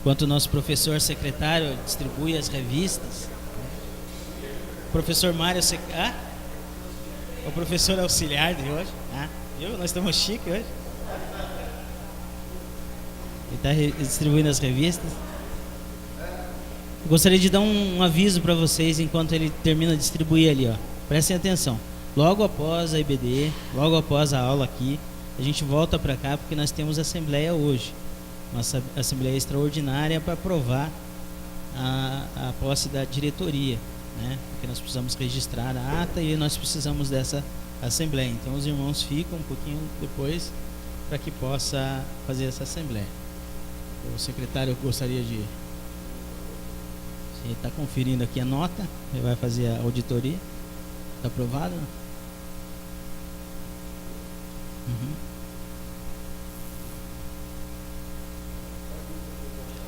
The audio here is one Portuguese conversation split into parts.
Enquanto o nosso professor secretário distribui as revistas, o professor Mário o professor auxiliar de hoje, viu? Nós estamos chiques hoje. Ele está distribuindo as revistas. Eu gostaria de dar um aviso para vocês enquanto ele termina de distribuir ali, ó. Prestem atenção. Logo após a IBD, logo após a aula aqui, a gente volta para cá porque nós temos assembleia hoje. Uma assembleia extraordinária para aprovar a posse da diretoria, né? Porque nós precisamos registrar a ata e nós precisamos dessa assembleia. Então os irmãos ficam um pouquinho depois para que possa fazer essa assembleia. O secretário gostaria de... Ele está conferindo aqui a nota, ele vai fazer a auditoria. Está aprovado?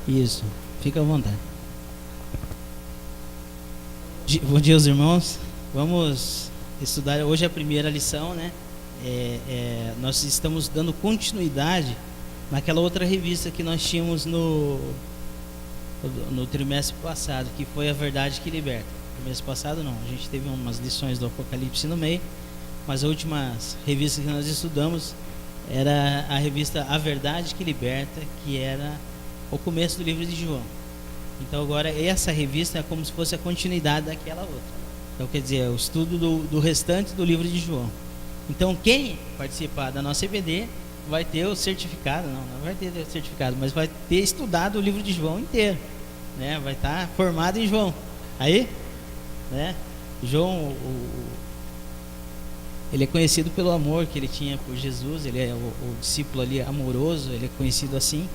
Isso, fica à vontade. Bom dia, os irmãos. Vamos estudar hoje a primeira lição, né? Nós estamos dando continuidade naquela outra revista que nós tínhamos no trimestre passado, que foi a Verdade que Liberta. No trimestre passado não, a gente teve umas lições do Apocalipse no meio, mas a última revista que nós estudamos era a revista A Verdade que Liberta, que era o começo do livro de João. Então agora essa revista é como se fosse a continuidade daquela outra. Então quer dizer, é o estudo do restante do livro de João. Então quem participar da nossa EBD vai ter o certificado, não vai ter o certificado, mas vai ter estudado o livro de João inteiro, né? Vai estar formado em João. Aí, né? João, ele é conhecido pelo amor que ele tinha por Jesus, ele é o discípulo ali amoroso, ele é conhecido assim.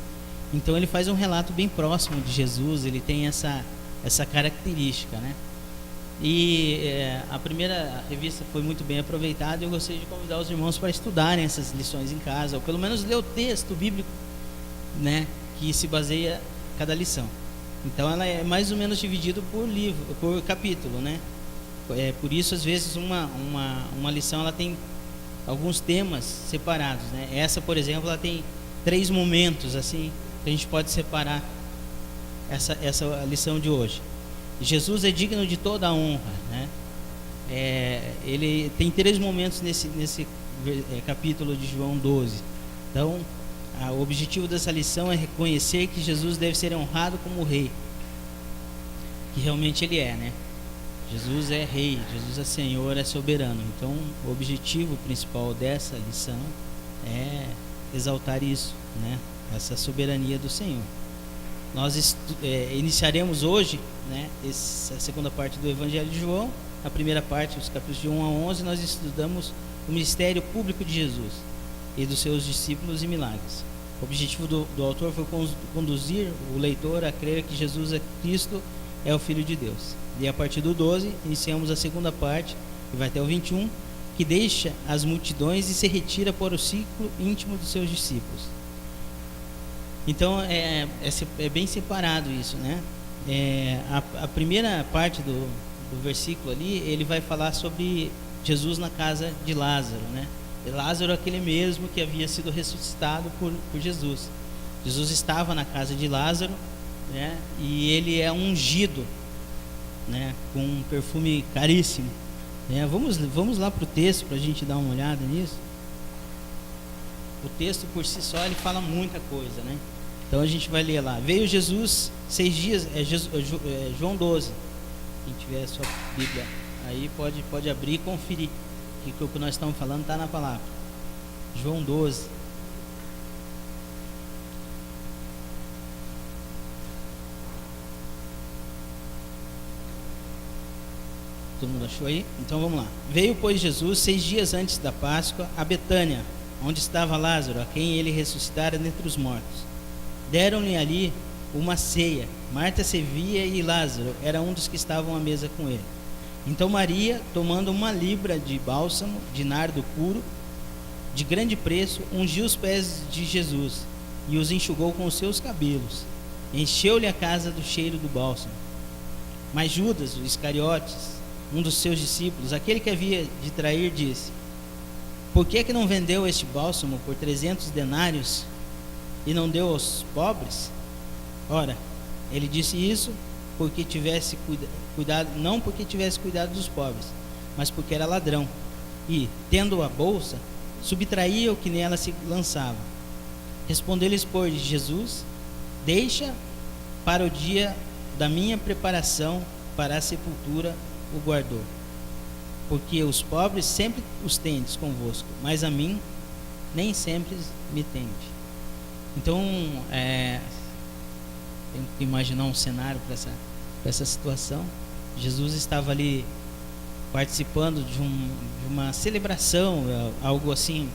Então ele faz um relato bem próximo de Jesus, ele tem essa característica, né? E a primeira revista foi muito bem aproveitada e eu gostaria de convidar os irmãos para estudarem essas lições em casa, ou pelo menos ler o texto bíblico, né, que se baseia cada lição. Então ela é mais ou menos dividida por capítulo, né? Por isso às vezes uma lição ela tem alguns temas separados, né? Essa, por exemplo, ela tem 3 momentos assim que a gente pode separar essa lição de hoje. Jesus é digno de toda a honra, né? Ele tem 3 momentos nesse capítulo de João 12. Então, o objetivo dessa lição é reconhecer que Jesus deve ser honrado como rei, que realmente ele é, né? Jesus é rei, Jesus é Senhor, é soberano. Então, o objetivo principal dessa lição é exaltar isso, né? Essa soberania do Senhor. Nós iniciaremos hoje, né, a segunda parte do Evangelho de João. A primeira parte, os capítulos de 1 a 11, nós estudamos o ministério público de Jesus e dos seus discípulos e milagres. O objetivo do autor foi conduzir o leitor a crer que Jesus é Cristo, é o Filho de Deus. E a partir do 12, iniciamos a segunda parte, que vai até o 21, que deixa as multidões e se retira para o ciclo íntimo dos seus discípulos. Então é bem separado isso, né? A primeira parte do versículo ali, ele vai falar sobre Jesus na casa de Lázaro, né? E Lázaro é aquele mesmo que havia sido ressuscitado por Jesus. Jesus estava na casa de Lázaro, né? E ele é ungido, né? Com um perfume caríssimo, né? Vamos lá para o texto para a gente dar uma olhada nisso. O texto por si só ele fala muita coisa, né? Então a gente vai ler lá. Veio Jesus 6 dias, João 12. Quem tiver a sua Bíblia aí pode abrir e conferir que o que nós estamos falando está na palavra. João 12. Todo mundo achou aí? Então vamos lá. Veio, pois, Jesus 6 dias antes da Páscoa a Betânia, onde estava Lázaro, a quem ele ressuscitara dentre os mortos. Deram-lhe ali uma ceia. Marta servia e Lázaro era um dos que estavam à mesa com ele. Então Maria, tomando uma libra de bálsamo, de nardo puro, de grande preço, ungiu os pés de Jesus e os enxugou com os seus cabelos. Encheu-lhe a casa do cheiro do bálsamo. Mas Judas, o Iscariotes, um dos seus discípulos, aquele que havia de trair, disse: por que não vendeu este bálsamo por 300 denários e não deu aos pobres? Ora, ele disse isso porque tivesse cuidado, não porque tivesse cuidado dos pobres, mas porque era ladrão e, tendo a bolsa, subtraía o que nela se lançava. Respondeu-lhes, pois, Jesus: deixa para o dia da minha preparação para a sepultura o guardou. Porque os pobres sempre os tendes convosco, mas a mim nem sempre me tende. Então, tem que imaginar um cenário para essa situação. Jesus estava ali participando de uma celebração, algo assim.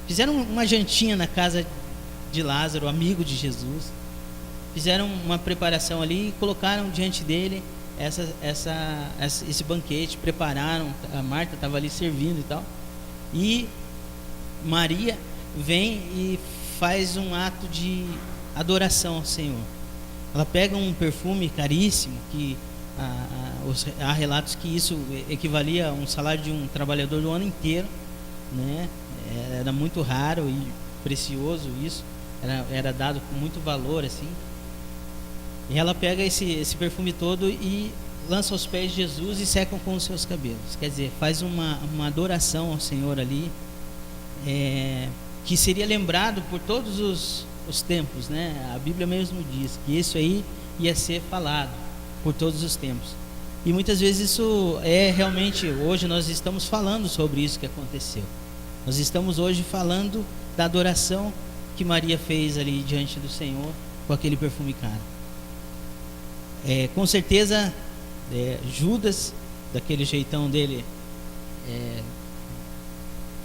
Fizeram uma jantinha na casa de Lázaro, amigo de Jesus. Fizeram uma preparação ali e colocaram diante dele esse banquete, prepararam. A Marta estava ali servindo e tal. E Maria vem e faz um ato de adoração ao Senhor. Ela pega um perfume caríssimo, que há relatos que isso equivalia a um salário de um trabalhador do ano inteiro, né? Era muito raro e precioso isso, era dado com muito valor, assim. E ela pega esse perfume todo e lança aos pés de Jesus e seca com os seus cabelos. Quer dizer, faz uma adoração ao Senhor ali, que seria lembrado por todos os tempos, né? A Bíblia mesmo diz que isso aí ia ser falado por todos os tempos. E muitas vezes isso realmente, hoje nós estamos falando sobre isso que aconteceu. Nós estamos hoje falando da adoração que Maria fez ali diante do Senhor com aquele perfume caro. Com certeza, Judas, daquele jeitão dele,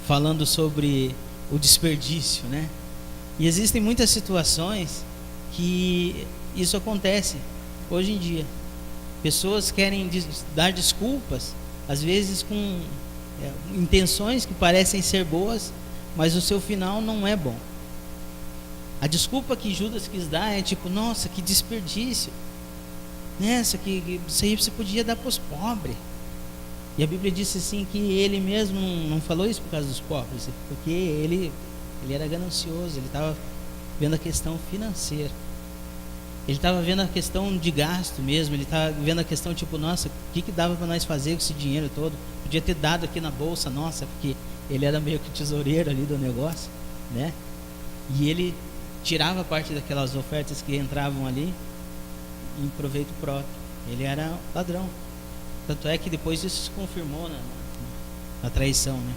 falando sobre o desperdício, né? E existem muitas situações que isso acontece hoje em dia. Pessoas querem dar desculpas, às vezes com intenções que parecem ser boas, mas o seu final não é bom. A desculpa que Judas quis dar é tipo: nossa, que desperdício, isso aí você podia dar para os pobres. E a Bíblia disse assim que ele mesmo não falou isso por causa dos pobres, porque ele era ganancioso, ele estava vendo a questão financeira, ele estava vendo a questão de gasto mesmo, ele estava vendo a questão tipo: nossa, o que dava para nós fazer com esse dinheiro todo? Podia ter dado aqui na bolsa nossa, porque ele era meio que tesoureiro ali do negócio, né? E ele tirava parte daquelas ofertas que entravam ali em proveito próprio. Ele era ladrão. Tanto é que depois isso se confirmou na traição, né?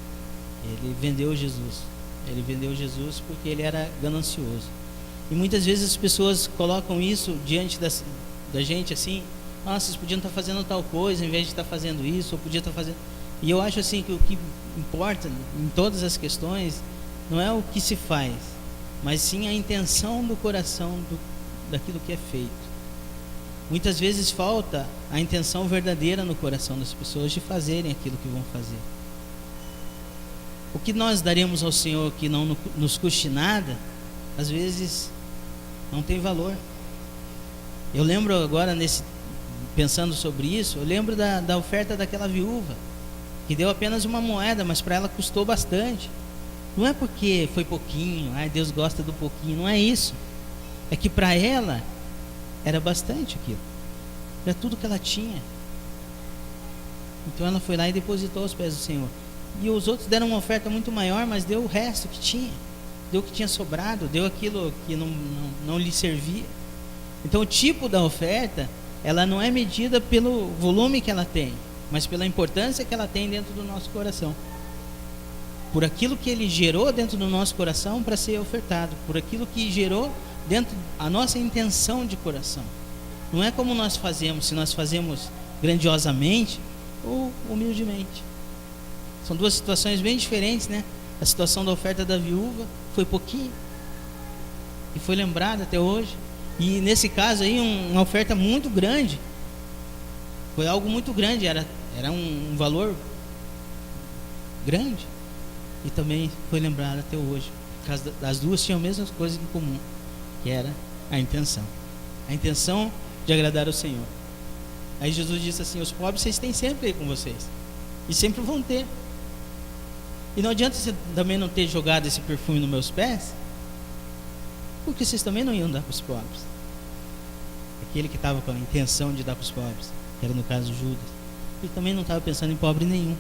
Ele vendeu Jesus. Ele vendeu Jesus porque ele era ganancioso. E muitas vezes as pessoas colocam isso diante da gente assim: nossa, vocês podiam estar fazendo tal coisa em vez de estar fazendo isso, ou podia estar fazendo. E eu acho assim que o que importa em todas as questões não é o que se faz, mas sim a intenção do coração daquilo que é feito. Muitas vezes falta a intenção verdadeira no coração das pessoas de fazerem aquilo que vão fazer. O que nós daremos ao Senhor que não nos custe nada, às vezes não tem valor. Eu lembro agora, pensando sobre isso, eu lembro da oferta daquela viúva, que deu apenas uma moeda, mas para ela custou bastante. Não é porque foi pouquinho, Deus gosta do pouquinho, não é isso. É que para ela era bastante aquilo, era tudo que ela tinha. Então ela foi lá e depositou aos pés do Senhor. E os outros deram uma oferta muito maior, mas deu o resto que tinha, deu o que tinha sobrado, deu aquilo que não lhe servia. Então o tipo da oferta, ela não é medida pelo volume que ela tem, mas pela importância que ela tem dentro do nosso coração, por aquilo que ele gerou dentro do nosso coração para ser ofertado, por aquilo que gerou dentro a nossa intenção de coração. Não é como nós fazemos, se nós fazemos grandiosamente ou humildemente. São duas situações bem diferentes, né? A situação da oferta da viúva foi pouquinho e foi lembrada até hoje. E nesse caso aí, uma oferta muito grande, foi algo muito grande, era um valor grande, e também foi lembrada até hoje. As duas tinham a mesma coisa em comum, que era a intenção de agradar ao Senhor. Aí Jesus disse assim: os pobres vocês têm sempre aí com vocês, e sempre vão ter. E não adianta você também não ter jogado esse perfume nos meus pés, porque vocês também não iam dar para os pobres. aquele que estava com a intenção de dar para os pobres, que era no caso Judas, ele também não estava pensando em pobre nenhum.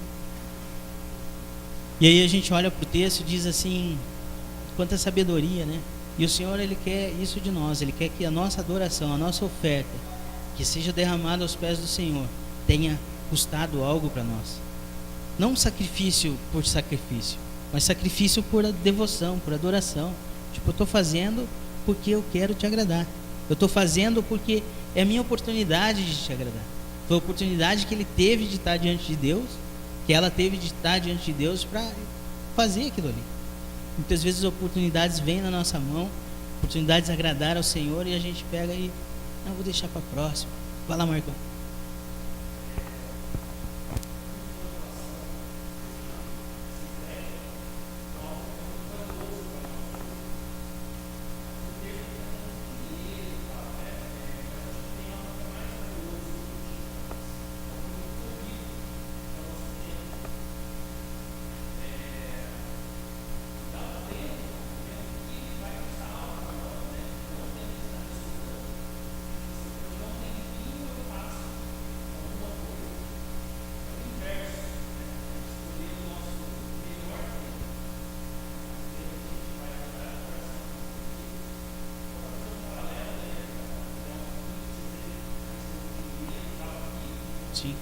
E aí a gente olha para o texto e diz assim, quanta sabedoria, né? E o Senhor, Ele quer isso de nós, Ele quer que a nossa adoração, a nossa oferta, que seja derramada aos pés do Senhor, tenha custado algo para nós. Não sacrifício por sacrifício, mas sacrifício por devoção, por adoração. Tipo, eu estou fazendo porque eu quero te agradar. Eu estou fazendo porque é a minha oportunidade de te agradar. Foi a oportunidade que ele teve de estar diante de Deus, que ela teve de estar diante de Deus para fazer aquilo ali. Muitas vezes oportunidades vêm na nossa mão, oportunidades de agradar ao Senhor, e a gente pega e, não, vou deixar para próximo. Vai lá, Marcão. Sim.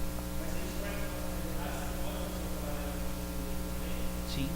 Sim.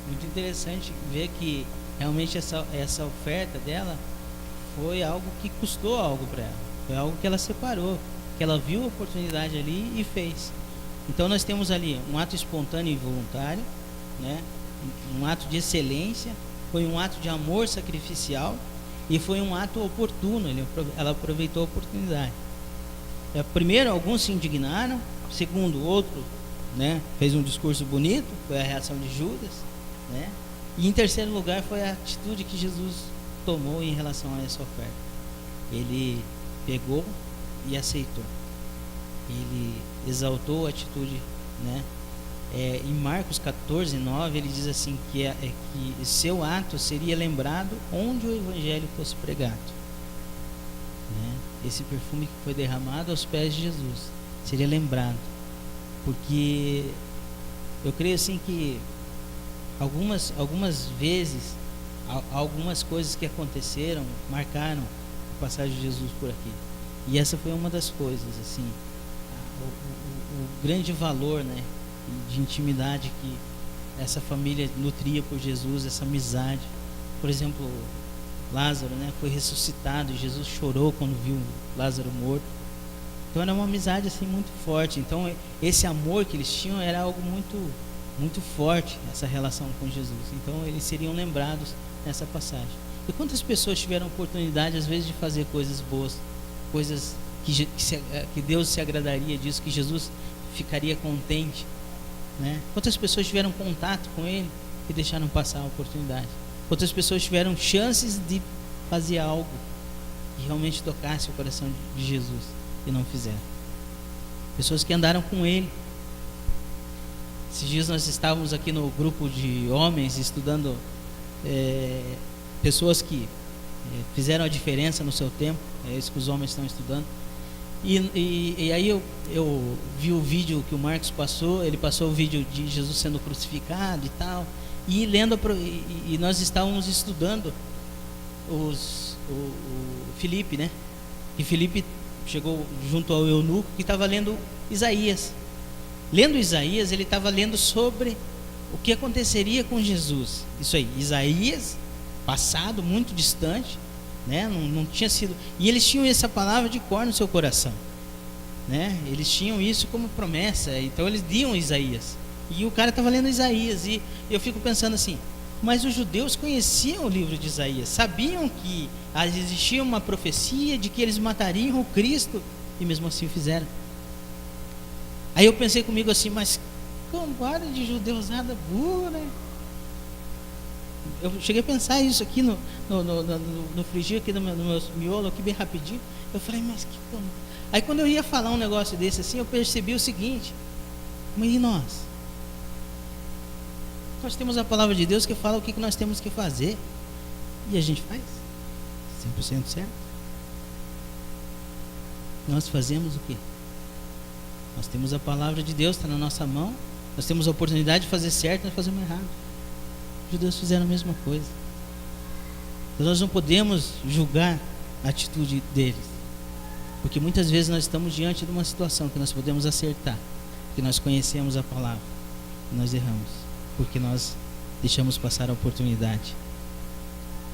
Muito interessante ver que realmente essa oferta dela foi algo que custou algo para ela. Foi algo que ela separou, que ela viu a oportunidade ali e fez. Então nós temos ali um ato espontâneo e voluntário, né? Um ato de excelência, foi um ato de amor sacrificial e foi um ato oportuno. Ela aproveitou a oportunidade. Primeiro, alguns se indignaram. Segundo, outro, né, fez um discurso bonito, foi a reação de Judas, né? E em terceiro lugar foi a atitude que Jesus tomou em relação a essa oferta. Ele pegou e aceitou. Ele exaltou a atitude, né? Em Marcos 14:9 ele diz assim que seu ato seria lembrado onde o evangelho fosse pregado, né? Esse perfume que foi derramado aos pés de Jesus seria lembrado, porque eu creio assim que algumas vezes algumas coisas que aconteceram marcaram a passagem de Jesus por aqui, e essa foi uma das coisas, assim, o grande valor, né, de intimidade que essa família nutria por Jesus, essa amizade. Por exemplo, Lázaro, né, foi ressuscitado e Jesus chorou quando viu Lázaro morto. Então era uma amizade assim muito forte. Então esse amor que eles tinham era algo muito, muito forte, essa relação com Jesus. Então eles seriam lembrados nessa passagem. E quantas pessoas tiveram oportunidade às vezes de fazer coisas boas, coisas que Deus se agradaria disso, que Jesus ficaria contente, né? Quantas pessoas tiveram contato com Ele e deixaram passar a oportunidade? Quantas pessoas tiveram chances de fazer algo que realmente tocasse o coração de Jesus e não fizeram? Pessoas que andaram com Ele. Esses dias nós estávamos aqui no grupo de homens estudando pessoas que fizeram a diferença no seu tempo. É isso que os homens estão estudando. E aí eu vi o vídeo que o Marcos passou. Ele passou o vídeo de Jesus sendo crucificado e tal. E lendo, e nós estávamos estudando o Filipe, né? E Filipe chegou junto ao eunuco que estava lendo Isaías. Lendo Isaías, ele estava lendo sobre o que aconteceria com Jesus. Isso aí, Isaías, passado, muito distante, né? Não tinha sido. E eles tinham essa palavra de cor no seu coração, né? Eles tinham isso como promessa. Então eles liam Isaías. E o cara estava lendo Isaías. E eu fico pensando assim: Mas os judeus conheciam o livro de Isaías, sabiam que existia uma profecia de que eles matariam o Cristo, e mesmo assim fizeram. Aí eu pensei comigo assim, mas cambada de judeusada burra, né? Eu cheguei a pensar isso aqui no frigir aqui no meu miolo, aqui bem rapidinho. Eu falei, mas que cambada. Aí quando eu ia falar um negócio desse assim, eu percebi o seguinte, mas e nós? Nós temos a palavra de Deus que fala o que nós temos que fazer. E a gente faz 100% certo. Nós fazemos o quê? Nós temos a palavra de Deus, está na nossa mão. Nós temos a oportunidade de fazer certo, nós fazemos errado. Os judeus fizeram a mesma coisa. Então nós não podemos julgar a atitude deles, porque muitas vezes nós estamos diante de uma situação que nós podemos acertar, que nós conhecemos a palavra, e nós erramos, porque nós deixamos passar a oportunidade.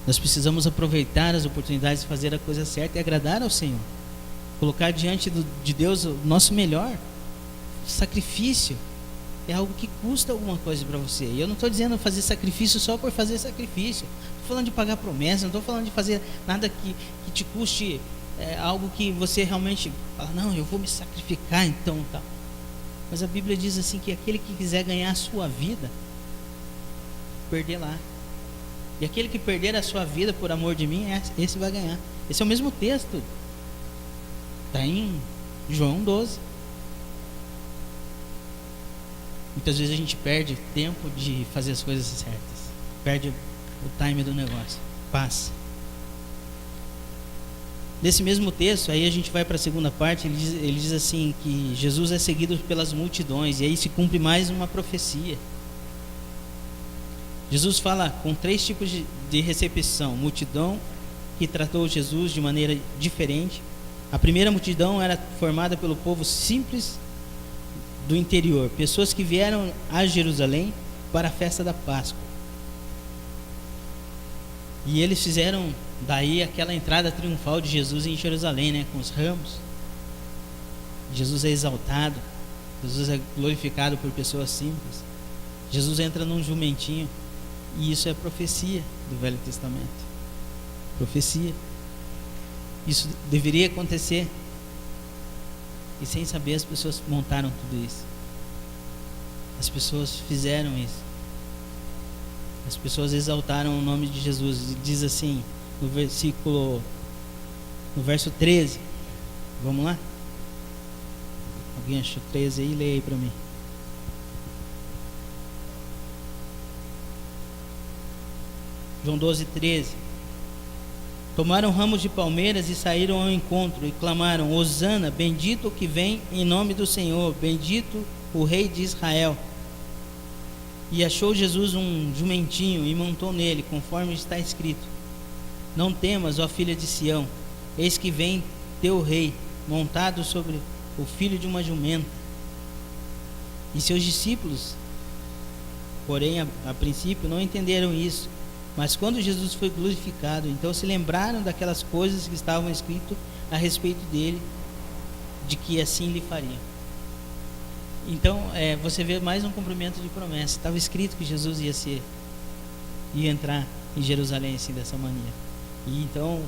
Nós precisamos aproveitar as oportunidades de fazer a coisa certa e agradar ao Senhor, colocar diante de Deus o nosso melhor. Sacrifício é algo que custa alguma coisa para você. E eu não estou dizendo fazer sacrifício só por fazer sacrifício. Estou falando de pagar promessa, não estou falando de fazer nada que te custe algo que você realmente fala, não, eu vou me sacrificar então, tal. Mas a Bíblia diz assim que aquele que quiser ganhar a sua vida, perder lá. E aquele que perder a sua vida por amor de mim, esse vai ganhar. Esse é o mesmo texto. Está em João 12. Muitas vezes a gente perde tempo de fazer as coisas certas, perde o time do negócio, passa. Nesse mesmo texto, aí a gente vai para a segunda parte, ele diz assim que Jesus é seguido pelas multidões, e aí se cumpre mais uma profecia. Jesus fala com 3 tipos de recepção: multidão que tratou Jesus de maneira diferente. A primeira multidão era formada pelo povo simples do interior, pessoas que vieram a Jerusalém para a festa da Páscoa. E eles fizeram daí aquela entrada triunfal de Jesus em Jerusalém, né, com os ramos. Jesus é exaltado, Jesus é glorificado por pessoas simples. Jesus entra num jumentinho, e isso é profecia do Velho Testamento. Profecia. Isso deveria acontecer. E sem saber, as pessoas montaram tudo isso. As pessoas fizeram isso. As pessoas exaltaram o nome de Jesus. Diz assim, no verso 13. Vamos lá? Alguém achou 13 aí? Leia aí para mim. João 12, 13. Tomaram ramos de palmeiras e saíram ao encontro e clamaram: Hosana, bendito o que vem em nome do Senhor, bendito o Rei de Israel. E achou Jesus um jumentinho e montou nele, conforme está escrito: Não temas, ó filha de Sião, eis que vem teu rei, montado sobre o filho de uma jumenta. E seus discípulos, porém, a princípio não entenderam isso. Mas quando Jesus foi glorificado, então se lembraram daquelas coisas que estavam escritas a respeito dele, de que assim lhe fariam. Então, você vê mais um cumprimento de promessa. Estava escrito que Jesus ia entrar em Jerusalém assim, dessa maneira. E então,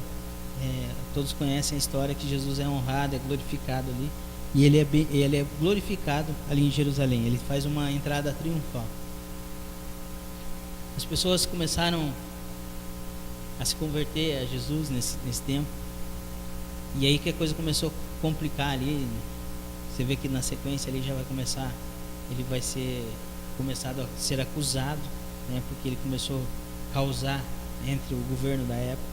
todos conhecem a história que Jesus é honrado, é glorificado ali. E ele é glorificado ali em Jerusalém. Ele faz uma entrada triunfal. As pessoas começaram a se converter a Jesus nesse tempo. E aí que a coisa começou a complicar ali. Você vê que na sequência ali já vai começar, ele vai ser começado a ser acusado, né, porque ele começou a causar entre o governo da época.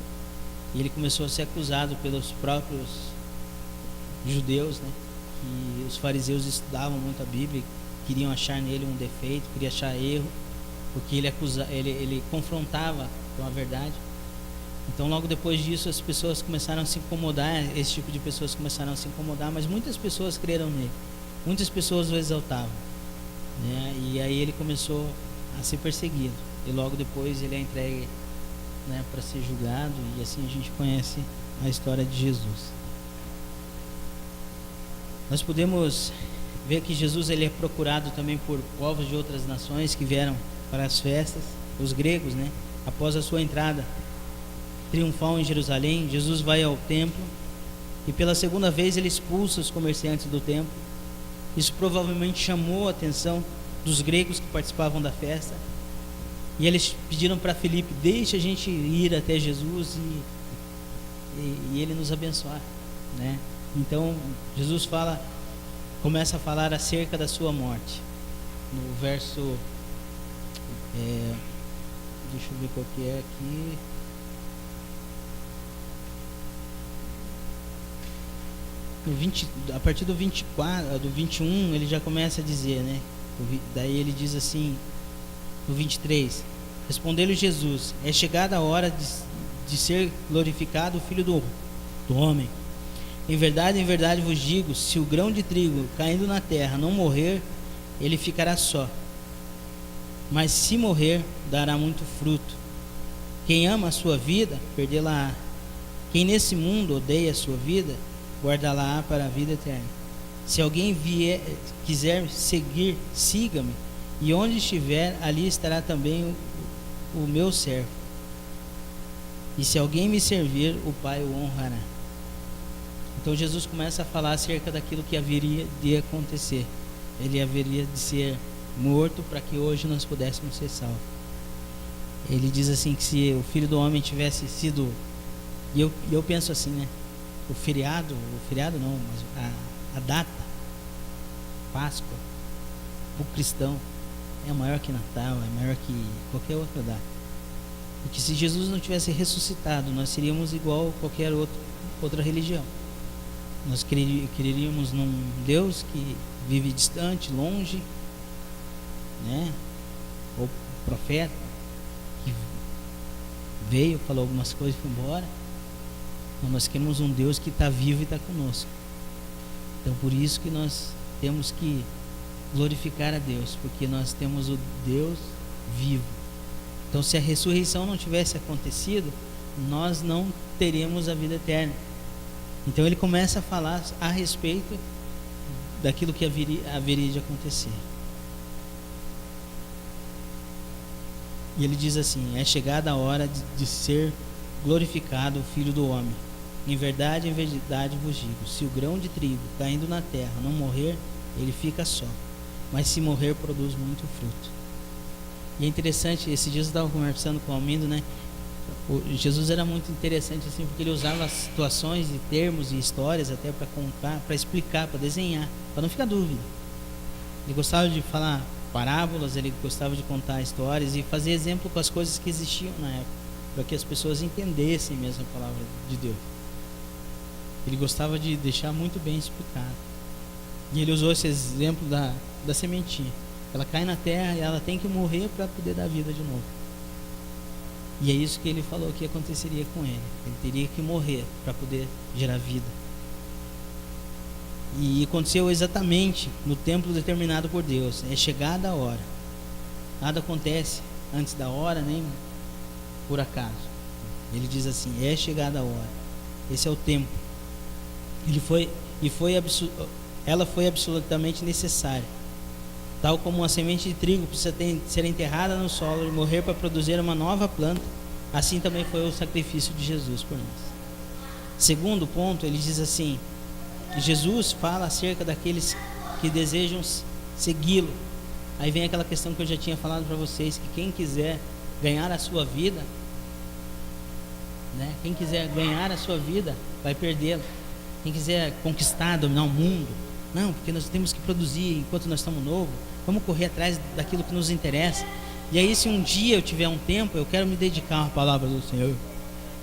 E ele começou a ser acusado pelos próprios judeus, né, que os fariseus estudavam muito a Bíblia, queriam achar nele um defeito, queriam achar erro, porque ele confrontava com a verdade. Então logo depois disso as pessoas começaram a se incomodar, esse tipo de pessoas começaram a se incomodar, mas muitas pessoas creram nele, muitas pessoas o exaltavam, né? E aí ele começou a ser perseguido, e logo depois ele é entregue, né, para ser julgado, e assim a gente conhece a história de Jesus. Nós podemos ver que Jesus ele é procurado também por povos de outras nações que vieram para as festas, os gregos, né? Após a sua entrada triunfal em Jerusalém, Jesus vai ao templo e pela segunda vez ele expulsa os comerciantes do templo. Isso provavelmente chamou a atenção dos gregos que participavam da festa. E eles pediram para Filipe: deixa a gente ir até Jesus e ele nos abençoar, né? Então Jesus começa a falar acerca da sua morte. No verso, deixa eu ver qual que é aqui. No 20, a partir do 24, do 21, ele já começa a dizer, né? Daí ele diz assim, no 23: respondeu-lhe Jesus: é chegada a hora de ser glorificado o Filho do Homem. Em verdade vos digo, se o grão de trigo caindo na terra não morrer, ele ficará só. Mas se morrer, dará muito fruto. Quem ama a sua vida, perdê-la-á. Quem nesse mundo odeia a sua vida, guardá-la-á para a vida eterna. Se alguém quiser seguir, siga-me, e onde estiver, ali estará também o meu servo. E se alguém me servir, o Pai o honrará. Então Jesus começa a falar acerca daquilo que haveria de acontecer. Ele haveria de ser morto para que hoje nós pudéssemos ser salvos. Ele diz assim que se o Filho do Homem tivesse sido... E eu penso assim, né? O feriado não, mas a data, Páscoa, o cristão, é maior que Natal, é maior que qualquer outra data. Porque se Jesus não tivesse ressuscitado, nós seríamos igual a qualquer outra religião. Nós creríamos num Deus que vive distante, longe, né? Ou profeta que veio, falou algumas coisas e foi embora. Então, nós queremos um Deus que está vivo e está conosco. Então por isso que nós temos que glorificar a Deus, porque nós temos o Deus vivo. Então se a ressurreição não tivesse acontecido, nós não teríamos a vida eterna. Então ele começa a falar a respeito daquilo que haveria de acontecer. E ele diz assim: é chegada a hora de ser glorificado o Filho do Homem. Em verdade vos digo, se o grão de trigo caindo na terra não morrer, ele fica só, mas se morrer, produz muito fruto. E é interessante, esses dias eu estava conversando com o Almindo, né? Jesus era muito interessante assim, porque ele usava situações e termos e histórias até para contar, para explicar, para desenhar, para não ficar dúvida. Ele gostava de falar parábolas, ele gostava de contar histórias e fazer exemplo com as coisas que existiam na época, para que as pessoas entendessem mesmo a palavra de Deus. Ele gostava de deixar muito bem explicado. E ele usou esse exemplo da sementinha. Ela cai na terra e ela tem que morrer para poder dar vida de novo. E é isso que ele falou que aconteceria com ele. Ele teria que morrer para poder gerar vida. E aconteceu exatamente no tempo determinado por Deus. É chegada a hora. Nada acontece antes da hora, nem por acaso. Ele diz assim: é chegada a hora. Esse é o tempo. Ela foi absolutamente necessária. Tal como uma semente de trigo precisa ser enterrada no solo e morrer para produzir uma nova planta, assim também foi o sacrifício de Jesus por nós. Segundo ponto, ele diz assim: Jesus fala acerca daqueles que desejam segui-lo. Aí vem aquela questão que eu já tinha falado para vocês, que quem quiser ganhar a sua vida, né? Quem quiser ganhar a sua vida vai perdê-la. Quem quiser conquistar, dominar o mundo, não, porque nós temos que produzir enquanto nós estamos novos. Vamos correr atrás daquilo que nos interessa. E aí, se um dia eu tiver um tempo, eu quero me dedicar à palavra do Senhor.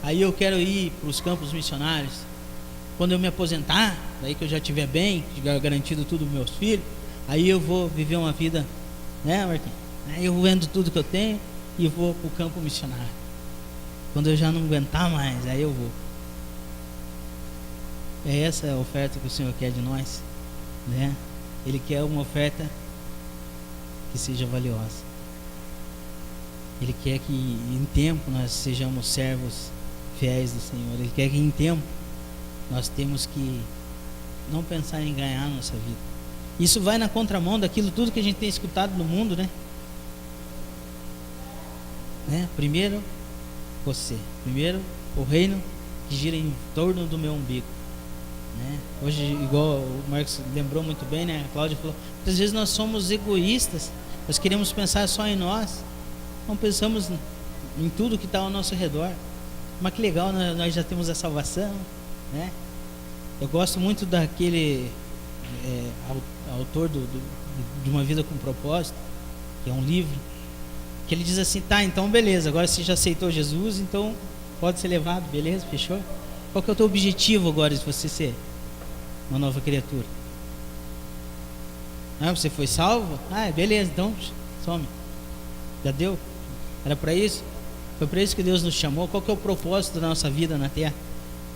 Aí eu quero ir para os campos missionários. Quando eu me aposentar, daí que eu já estiver bem, tiver garantido tudo dos meus filhos, aí eu vou viver uma vida, né, Marquinhos? Aí eu vendo tudo que eu tenho e vou para o campo missionário. Quando eu já não aguentar mais, aí eu vou. É essa a oferta que o Senhor quer de nós, né? Ele quer uma oferta que seja valiosa. Ele quer que em tempo nós sejamos servos fiéis do Senhor. Ele quer que em tempo nós temos que não pensar em ganhar a nossa vida. Isso vai na contramão daquilo tudo que a gente tem escutado no mundo, né? né? Primeiro você, primeiro o reino que gira em torno do meu umbigo, né? Hoje, igual o Marcos lembrou muito bem, né? A Cláudia falou, muitas vezes nós somos egoístas, nós queremos pensar só em nós, não pensamos em tudo que está ao nosso redor. Mas que legal, nós já temos a salvação, né? Eu gosto muito daquele autor de Uma Vida com Propósito, que é um livro, que ele diz assim, tá, então beleza, agora você já aceitou Jesus, então pode ser levado, beleza, fechou? Qual que é o teu objetivo agora de você ser uma nova criatura? Ah, você foi salvo? Ah, beleza, então some. Já deu? Era para isso? Foi para isso que Deus nos chamou. Qual que é o propósito da nossa vida na terra?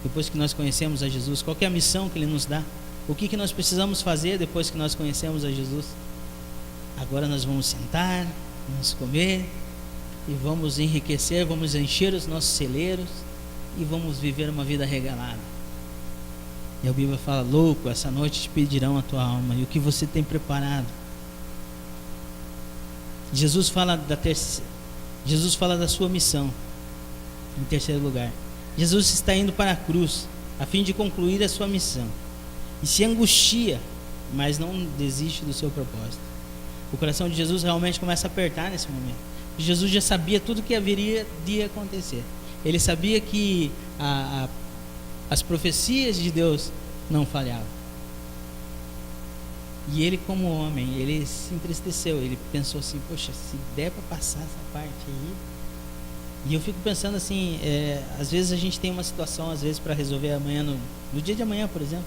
Depois que nós conhecemos a Jesus, qual que é a missão que Ele nos dá? O que nós precisamos fazer depois que nós conhecemos a Jesus? Agora nós vamos sentar, vamos comer e vamos enriquecer, vamos encher os nossos celeiros e vamos viver uma vida regalada. E a Bíblia fala, louco, essa noite te pedirão a tua alma. E o que você tem preparado? Jesus fala da sua missão. Em terceiro lugar, Jesus está indo para a cruz a fim de concluir a sua missão e se angustia, mas não desiste do seu propósito. O coração de Jesus realmente começa a apertar nesse momento. Jesus já sabia tudo o que haveria de acontecer. Ele sabia que as profecias de Deus não falhavam. E ele, como homem, ele se entristeceu. Ele pensou assim, poxa, se der para passar essa parte aí. E eu fico pensando assim, às vezes a gente tem uma situação, às vezes, para resolver amanhã, no dia de amanhã, por exemplo.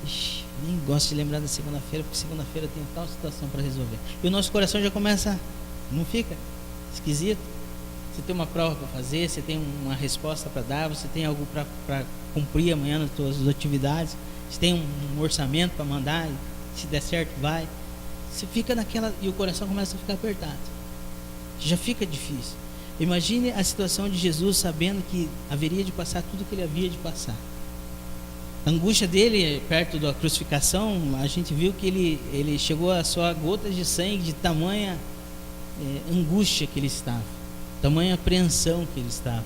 Ixi, nem gosto de lembrar da segunda-feira, porque segunda-feira tem tal situação para resolver. E o nosso coração já começa, não fica esquisito? Você tem uma prova para fazer, você tem uma resposta para dar, você tem algo para cumprir amanhã nas suas atividades, você tem um orçamento para mandar, se der certo, vai. Você fica naquela, e o coração começa a ficar apertado. Já fica difícil. Imagine a situação de Jesus sabendo que haveria de passar tudo que ele havia de passar. A angústia dele perto da crucificação, a gente viu que ele chegou a suar gotas de sangue de tamanha angústia que ele estava, tamanha apreensão que ele estava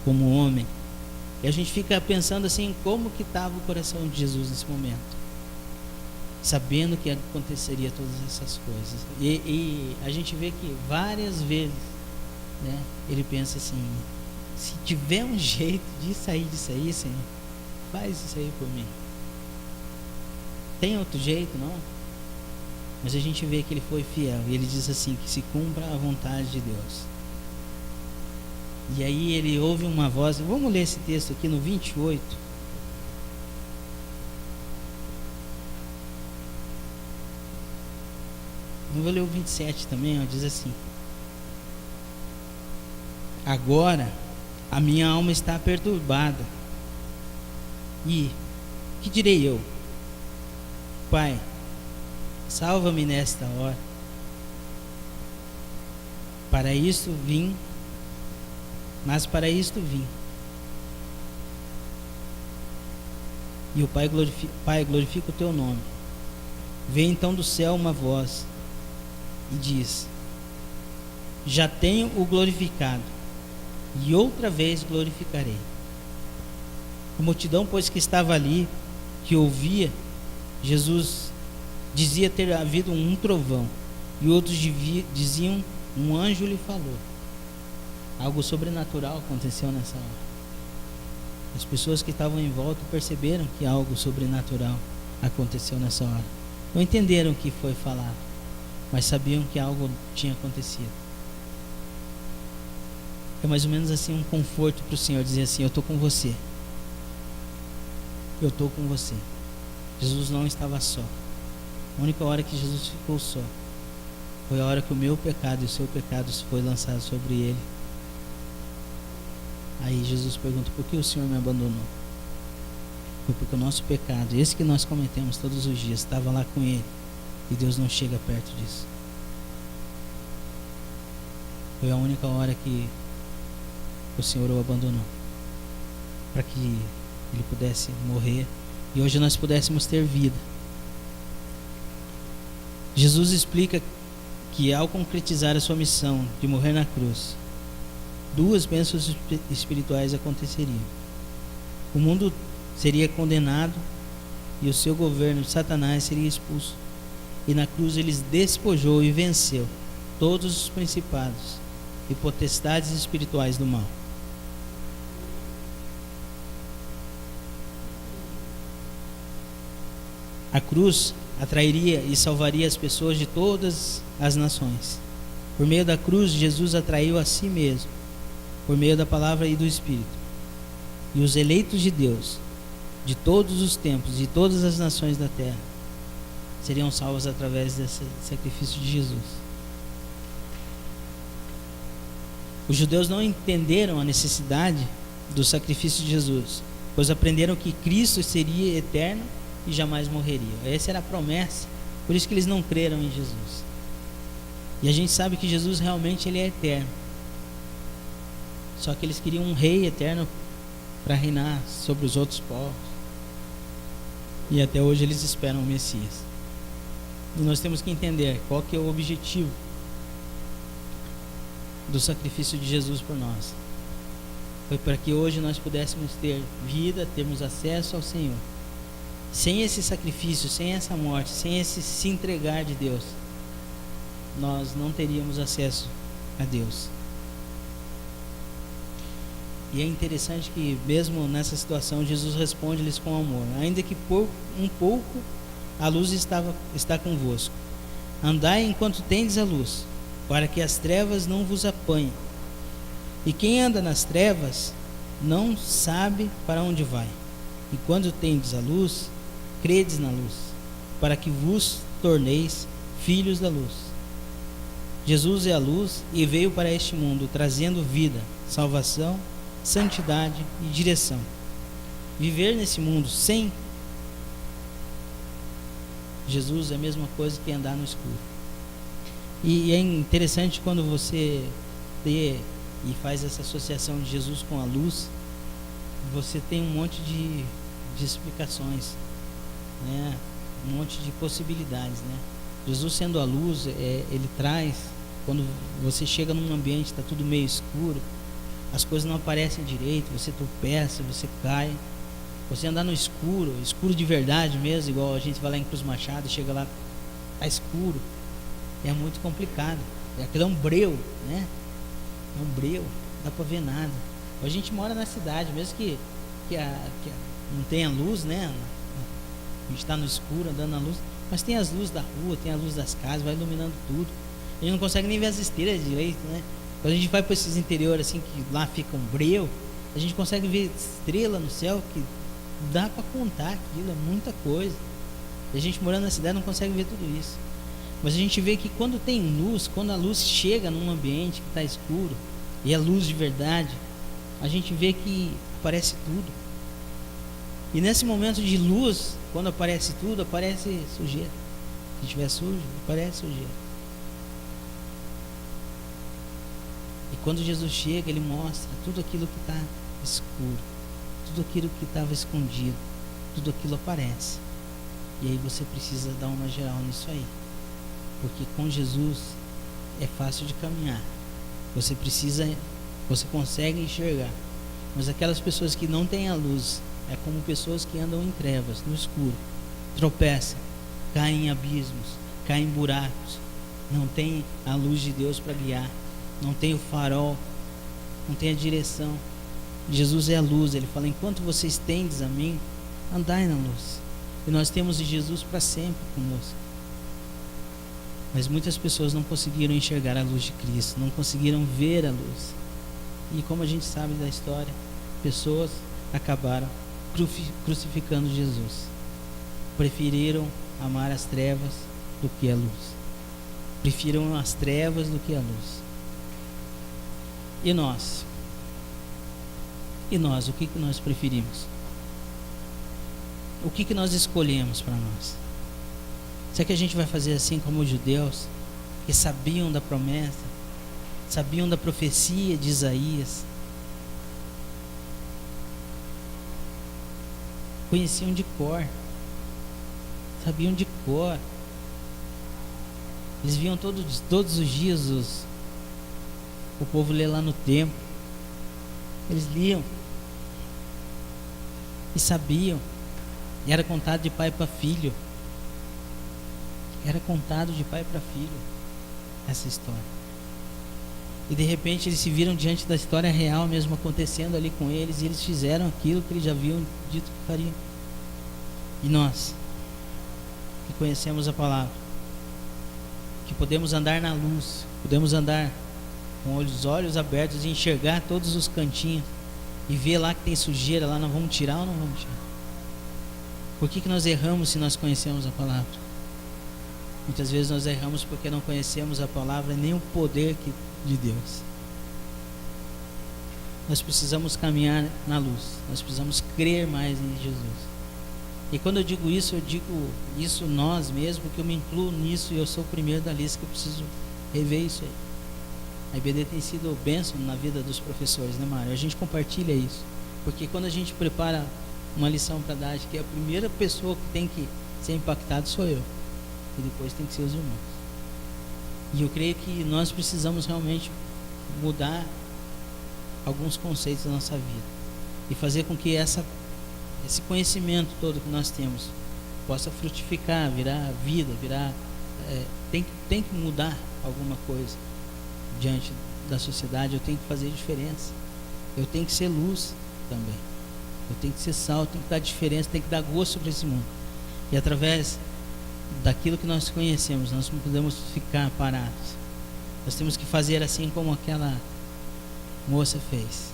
como homem. E a gente fica pensando assim, como que estava o coração de Jesus nesse momento, sabendo que aconteceria todas essas coisas. E a gente vê que várias vezes, né, ele pensa assim, se tiver um jeito de sair disso aí, Senhor, faz isso aí por mim. Tem outro jeito, não? Mas a gente vê que ele foi fiel. E ele diz assim, que se cumpra a vontade de Deus. E aí ele ouve uma voz. Vamos ler esse texto aqui no 28. Eu vou ler o 27 também, ó, diz assim: agora a minha alma está perturbada. E que direi eu? Pai, salva-me nesta hora. Para isto vim, mas para isto vim. E o Pai glorifica o teu nome. Vem então do céu uma voz e diz: já tenho o glorificado, e outra vez glorificarei. A multidão, pois, que estava ali, que ouvia, Jesus dizia ter havido um trovão, e outros diziam, um anjo lhe falou. Algo sobrenatural aconteceu nessa hora. As pessoas que estavam em volta perceberam que algo sobrenatural aconteceu nessa hora. Não entenderam o que foi falado, mas sabiam que algo tinha acontecido. É mais ou menos assim um conforto para o Senhor dizer assim: eu estou com você. Eu estou com você. Jesus não estava só. A única hora que Jesus ficou só foi a hora que o meu pecado e o seu pecado foi lançado sobre ele. Aí Jesus pergunta: por que o Senhor me abandonou? Foi porque o nosso pecado, esse que nós cometemos todos os dias, estava lá com ele, e Deus não chega perto disso. Foi a única hora que o Senhor o abandonou, para que ele pudesse morrer e hoje nós pudéssemos ter vida. Jesus explica que ao concretizar a sua missão de morrer na cruz, duas bênçãos espirituais aconteceriam. O mundo seria condenado e o seu governo, Satanás, seria expulso. E na cruz ele despojou e venceu todos os principados e potestades espirituais do mal. A cruz atrairia e salvaria as pessoas de todas as nações. Por meio da cruz, Jesus atraiu a si mesmo, por meio da palavra e do Espírito. E os eleitos de Deus, de todos os tempos, de todas as nações da terra, seriam salvos através desse sacrifício de Jesus. Os judeus não entenderam a necessidade do sacrifício de Jesus, pois aprenderam que Cristo seria eterno e jamais morreria. Essa era a promessa, por isso que eles não creram em Jesus. E a gente sabe que Jesus realmente ele é eterno. Só que eles queriam um rei eterno para reinar sobre os outros povos. E até hoje eles esperam o Messias. E nós temos que entender qual que é o objetivo do sacrifício de Jesus por nós. Foi para que hoje nós pudéssemos ter vida, termos acesso ao Senhor. Sem esse sacrifício, sem essa morte, sem esse se entregar de Deus, nós não teríamos acesso a Deus. E é interessante que mesmo nessa situação Jesus responde-lhes com amor. Ainda que por um pouco a luz está convosco. Andai enquanto tendes a luz, para que as trevas não vos apanhem. E quem anda nas trevas não sabe para onde vai. E quando tendes a luz, credes na luz, para que vos torneis filhos da luz. Jesus é a luz e veio para este mundo trazendo vida, salvação, santidade e direção. Viver nesse mundo sem Jesus é a mesma coisa que andar no escuro. E é interessante quando você vê e faz essa associação de Jesus com a luz, você tem um monte de explicações, né? Um monte de possibilidades, né? Jesus sendo a luz, ele traz, quando você chega num ambiente está tudo meio escuro, as coisas não aparecem direito, você tropeça, você cai. Você andar no escuro, escuro de verdade mesmo, igual a gente vai lá em Cruz Machado, chega lá, está escuro, é muito complicado. Aquilo é um breu, né? É um breu, não dá para ver nada. A gente mora na cidade, mesmo que não tenha luz, né? A gente está no escuro, andando na luz, mas tem as luzes da rua, tem a luz das casas, vai iluminando tudo. A gente não consegue nem ver as esteiras direito, né? Quando a gente vai para esses interiores assim, que lá fica um breu, a gente consegue ver estrela no céu, que dá para contar aquilo, é muita coisa. E a gente morando na cidade não consegue ver tudo isso. Mas a gente vê que quando tem luz, quando a luz chega num ambiente que está escuro, e é luz de verdade, a gente vê que aparece tudo. E nesse momento de luz, quando aparece tudo, aparece sujeira. Se estiver sujo, aparece sujeira. E quando Jesus chega, ele mostra tudo aquilo que está escuro, tudo aquilo que estava escondido, tudo aquilo aparece. E aí você precisa dar uma geral nisso aí, porque com Jesus é fácil de caminhar. Você consegue enxergar. Mas aquelas pessoas que não têm a luz, é como pessoas que andam em trevas, no escuro, tropeçam, caem em abismos, caem em buracos, não tem a luz de Deus para guiar, não tem o farol, não tem a direção. Jesus é a luz, ele fala: enquanto vocês tendes a mim, andai na luz. E nós temos Jesus para sempre conosco. Mas muitas pessoas não conseguiram enxergar a luz de Cristo, não conseguiram ver a luz. E como a gente sabe da história, pessoas acabaram crucificando Jesus. Preferiram amar as trevas do que a luz. Preferiram as trevas do que a luz. E nós? E nós, o que nós preferimos? O que nós escolhemos para nós? Será que a gente vai fazer assim como os judeus, que sabiam da promessa, sabiam da profecia de Isaías, conheciam de cor, sabiam de cor, eles viam todos os dias o povo ler lá no templo, Eles liam e sabiam. E era contado de pai para filho. Era contado de pai para filho essa história. E de repente eles se viram diante da história real mesmo acontecendo ali com eles, e eles fizeram aquilo que eles já haviam dito que fariam. E nós, que conhecemos a palavra, que podemos andar na luz, podemos andar com os olhos abertos e enxergar todos os cantinhos e ver lá que tem sujeira, lá nós vamos tirar ou não vamos tirar? Por que nós erramos se nós conhecemos a palavra? Muitas vezes nós erramos porque não conhecemos a palavra nem o poder de Deus. Nós precisamos caminhar na luz, nós precisamos crer mais em Jesus. E quando eu digo isso isso nós mesmos, porque eu me incluo nisso e eu sou o primeiro da lista que eu preciso rever isso aí. A IBD tem sido bênção na vida dos professores, né, Mário? A gente compartilha isso, porque quando a gente prepara uma lição para dar, que a primeira pessoa que tem que ser impactada sou eu, e depois tem que ser os irmãos. E eu creio que nós precisamos realmente mudar alguns conceitos da nossa vida e fazer com que esse conhecimento todo que nós temos possa frutificar, virar vida, tem que mudar alguma coisa diante da sociedade. Eu tenho que fazer diferença, eu tenho que ser luz também, eu tenho que ser sal, tenho que dar diferença, tenho que dar gosto para esse mundo. E através daquilo que nós conhecemos, nós não podemos ficar parados. Nós temos que fazer assim como aquela moça fez,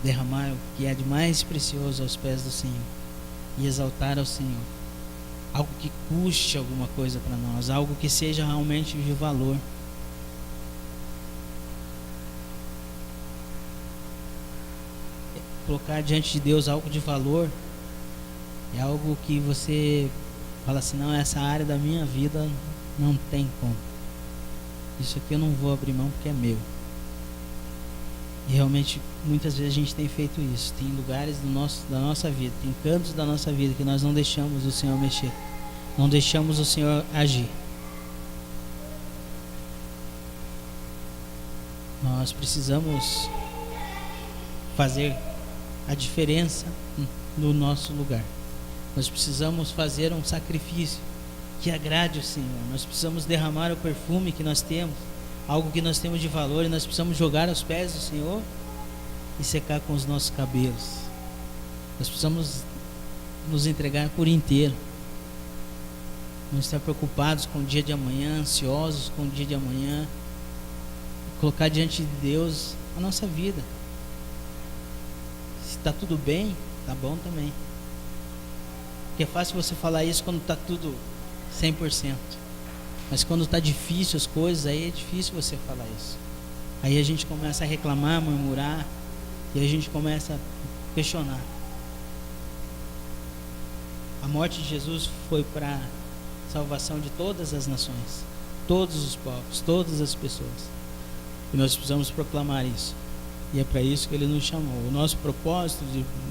derramar o que é de mais precioso aos pés do Senhor e exaltar ao Senhor, algo que custe alguma coisa para nós, algo que seja realmente de valor. Colocar diante de Deus algo de valor é algo que você fala assim: não, essa área da minha vida não tem como, isso aqui eu não vou abrir mão porque é meu. E realmente muitas vezes a gente tem feito isso. Tem lugares da nossa vida, tem cantos da nossa vida que nós não deixamos o Senhor mexer, não deixamos o Senhor agir. Nós precisamos fazer a diferença no nosso lugar. Nós precisamos fazer um sacrifício que agrade o Senhor. Nós precisamos derramar o perfume que nós temos, algo que nós temos de valor, e nós precisamos jogar aos pés do Senhor e secar com os nossos cabelos. Nós precisamos nos entregar por inteiro, não estar preocupados com o dia de amanhã, ansiosos com o dia de amanhã, colocar diante de Deus a nossa vida. Se está tudo bem, está bom também. Porque é fácil você falar isso quando está tudo 100%. Mas quando está difícil as coisas, aí é difícil você falar isso. Aí a gente começa a reclamar, murmurar, e a gente começa a questionar. A morte de Jesus foi para a salvação de todas as nações, todos os povos, todas as pessoas. E nós precisamos proclamar isso. E é para isso que Ele nos chamou. O nosso propósito,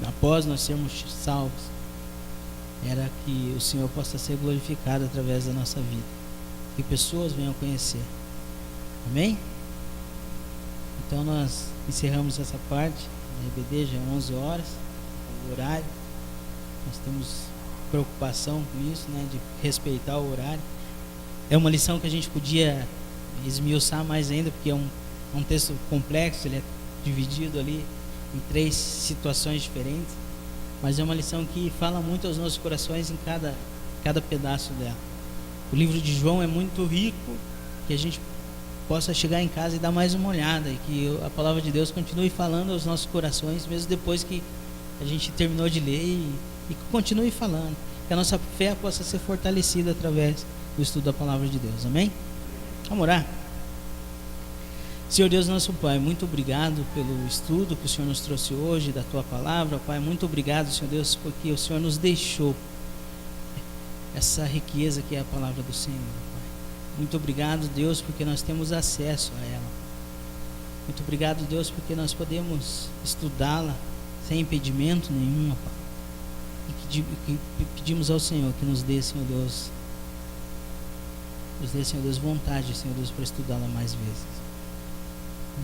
após nós sermos salvos, era que o Senhor possa ser glorificado através da nossa vida, que pessoas venham conhecer. Amém? Então nós encerramos essa parte da EBD, já é 11 horas, o horário. Nós temos preocupação com isso, né, de respeitar o horário. É uma lição que a gente podia esmiuçar mais ainda, porque é um texto complexo, ele é dividido ali em 3 situações diferentes, mas é uma lição que fala muito aos nossos corações em cada pedaço dela. O livro de João é muito rico, que a gente possa chegar em casa e dar mais uma olhada, e que a palavra de Deus continue falando aos nossos corações, mesmo depois que a gente terminou de ler, e que continue falando, que a nossa fé possa ser fortalecida através do estudo da palavra de Deus. Amém? Vamos orar? Senhor Deus, nosso Pai, muito obrigado pelo estudo que o Senhor nos trouxe hoje da Tua palavra, Pai. Muito obrigado, Senhor Deus, porque o Senhor nos deixou essa riqueza que é a palavra do Senhor, Pai. Muito obrigado, Deus, porque nós temos acesso a ela. Muito obrigado, Deus, porque nós podemos estudá-la sem impedimento nenhum, Pai. E pedimos ao Senhor que nos dê, Senhor Deus, vontade, Senhor Deus, para estudá-la mais vezes.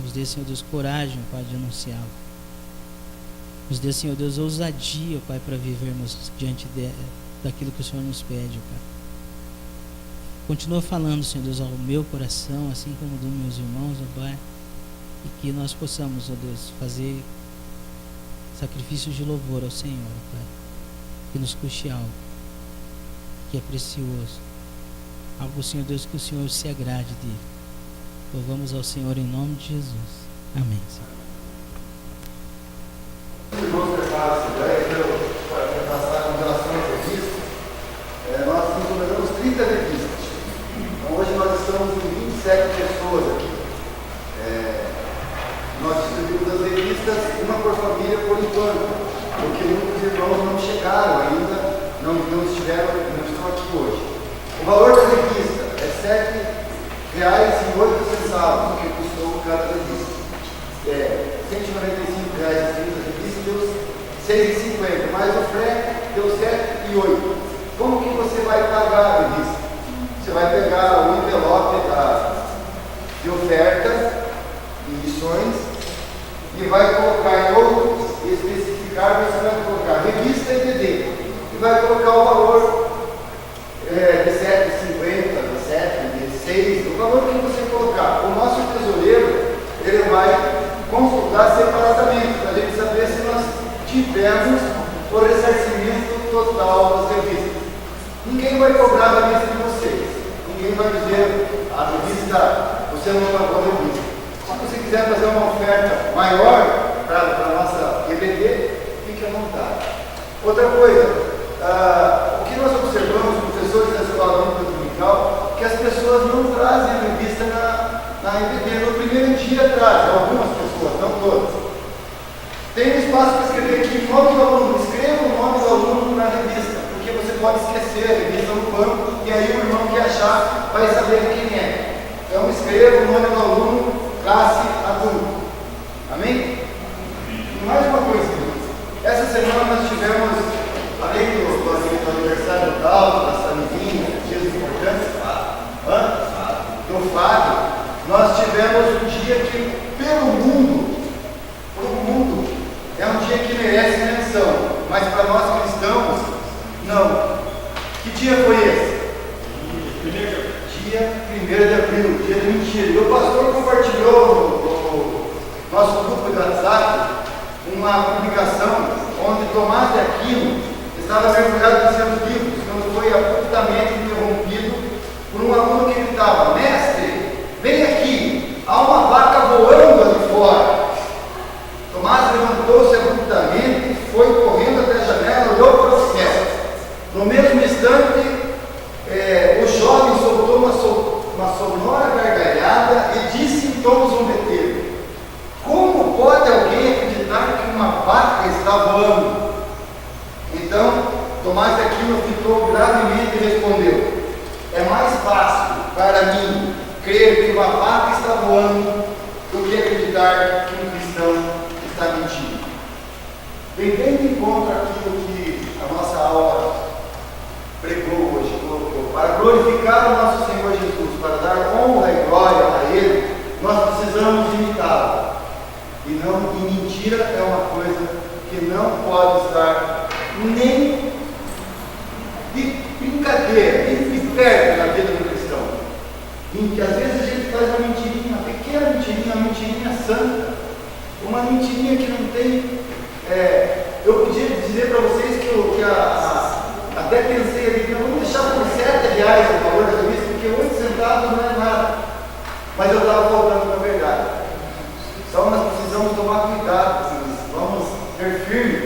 Nos dê, Senhor Deus, coragem, Pai, de anunciá-la. Nos dê, Senhor Deus, ousadia, Pai, para vivermos diante daquilo que o Senhor nos pede, Pai. Continua falando, Senhor Deus, ao meu coração, assim como dos meus irmãos, ó Pai, e que nós possamos, ó Deus, fazer sacrifícios de louvor ao Senhor, ó Pai, que nos custe algo, que é precioso, algo, Senhor Deus, que o Senhor se agrade dele. Louvamos ao Senhor em nome de Jesus. Amém, Senhor. Irmãos, prepararam-se para passar com relação à revista. Nós encomendamos 30 revistas. Então, hoje nós estamos em 27 pessoas aqui. Nós distribuímos as revistas, uma por família por enquanto, porque muitos irmãos não chegaram ainda, não estão aqui hoje. O valor da revista é R$ 7,08 que custou cada revista. R$ 195 as revistas, deu R$ 6,50, mais o frete deu R$ 7,08. Como que você vai pagar a revista? Você vai pegar o envelope de oferta e lições e vai colocar em outros, especificar, você vai colocar revista e DVD e vai colocar o valor de R$ 7,50, de 7, de 6, o valor que você colocar. O nosso tesoureiro, ele vai consultar separadamente, para a gente saber se nós tivemos o ressarcimento total das revistas. Ninguém vai cobrar a revista de vocês. Ninguém vai dizer, a revista, você não pagou a revista. Se você quiser fazer uma oferta maior para a nossa EBD, fique à vontade. Outra coisa, o que nós observamos, professores da escola bíblica dominical, que as pessoas não trazem a revista na EBD. No primeiro dia trazem, algumas pessoas, não todas. Tem um espaço para escrever aqui o nome do aluno. Escreva o nome do aluno na revista, porque você pode esquecer a revista no banco e aí o irmão que achar vai saber quem é. Então escreva o nome do aluno, classe adulto. Amém? E mais uma coisa, irmãos. Essa semana nós tivemos, além do aniversário do Dalton, da Samizinha, dias importantes, do Fábio, nós tivemos um dia que, pelo mundo, é um dia que merece menção, mas para nós cristãos, não. Que dia foi esse? Dia 1º de abril, dia de mentira. E o pastor compartilhou no nosso grupo de WhatsApp uma publicação onde Tomás de Aquino estava mergulhado em seus livros, quando foi abruptamente interrompido por um aluno que gritava: mestre, vem aqui, há uma vaca voando ali fora. Tomás levantou-se abruptamente, foi correndo até a janela, olhou para o céu. No mesmo instante, o jovem soltou uma sonora gargalhada e disse em tom zombeteiro: como pode alguém acreditar que uma vaca está voando? Então, Tomás de Aquino ficou gravemente e respondeu: é mais fácil para mim crer que uma vaca está voando do que acreditar que um cristão está mentindo. Vem bem de encontro aquilo que a nossa aula pregou hoje, colocou. Para glorificar o nosso Senhor Jesus, para dar honra e glória a Ele, nós precisamos imitá-lo. E mentira é uma coisa que não pode estar nem de brincadeira, nem de perto na vida do cristão. E às vezes a gente faz uma mentirinha, uma pequena mentirinha, uma mentirinha santa, uma mentirinha que não tem. Eu podia dizer para vocês que até pensei ali, não vamos deixar por R$ 7 o valor da revista, porque 8 centavos não é nada. Mas eu estava faltando com a verdade. Então nós precisamos tomar cuidado, vamos ter firme